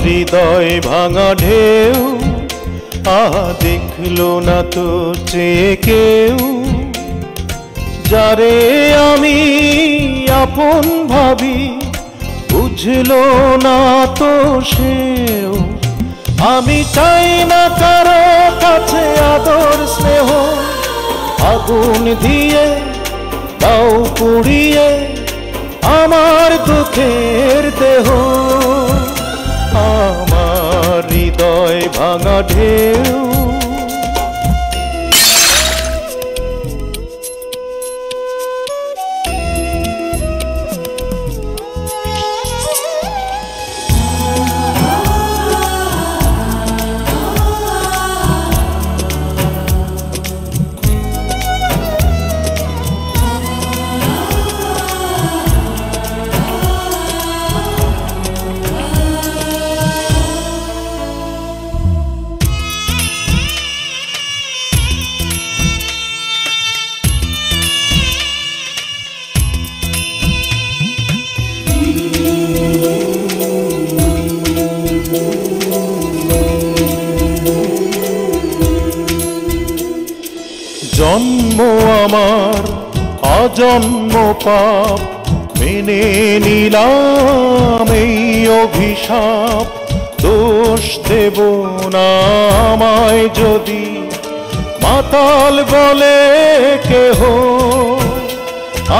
হৃদয় ভাঙা ঢেউ দেখলো না তো চেয়ে কেউ, যারে আমি আপন ভাবি বুঝলো না তো সেও। আমি চাই না কারো কাছে আদর স্নেহ, আগুন দিয়ে দাও পুড়িয়ে আমার দুঃখের দেহ। আমার হৃদয় ভাঙা ঢেউ জন্ম আমার অজন্ম পাপ, মেনে নিলাম এই অভিশাপ। দোষ দেব না আমায় যদি মাতাল বলে কেহ।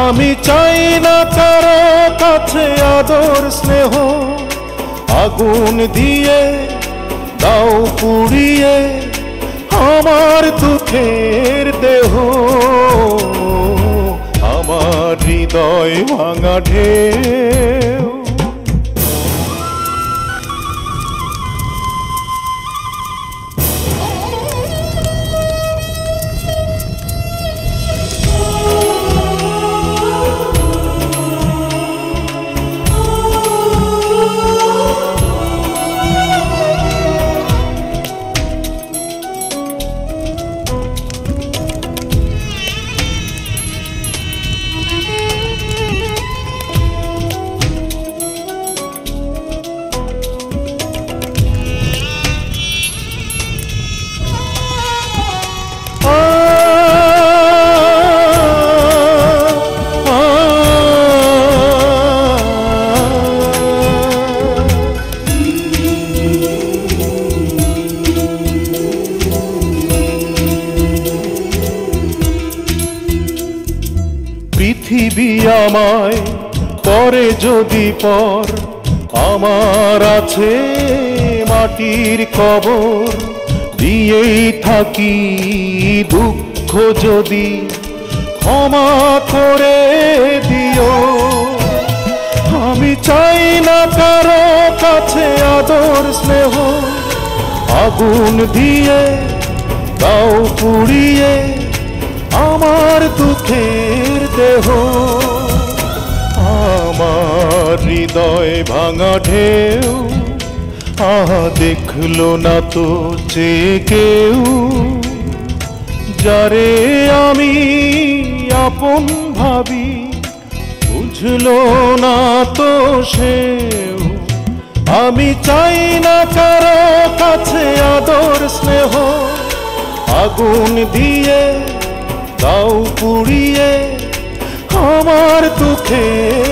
আমি চাই না কারো কাছে আদর স্নেহ, আগুন দিয়ে দাও পুড়িয়ে আমার দুঃখের দেহ। আমার হৃদয় ভাঙা ঢেউ পৃথিবী আমায় পরে যদি পর, আমার আছে মাটির কবর। দিয়েই থাকি দুঃখ যদি ক্ষমা করে দিও। আমি চাই না কারো কাছে আদর স্নেহ, আগুন দিয়ে দাও পুড়িয়ে আমার দুঃখের দেহ। আমার হৃদয় ভাঙা ঢেউ দেখলো না তো চেয়ে কেউ, যারে আমি আপন ভাবি বুঝলো না তো সেও। আমি চাই না কারো কাছে আদর স্নেহ, আগুন দিয়ে দাও পুড়িয়ে আমার দুঃখের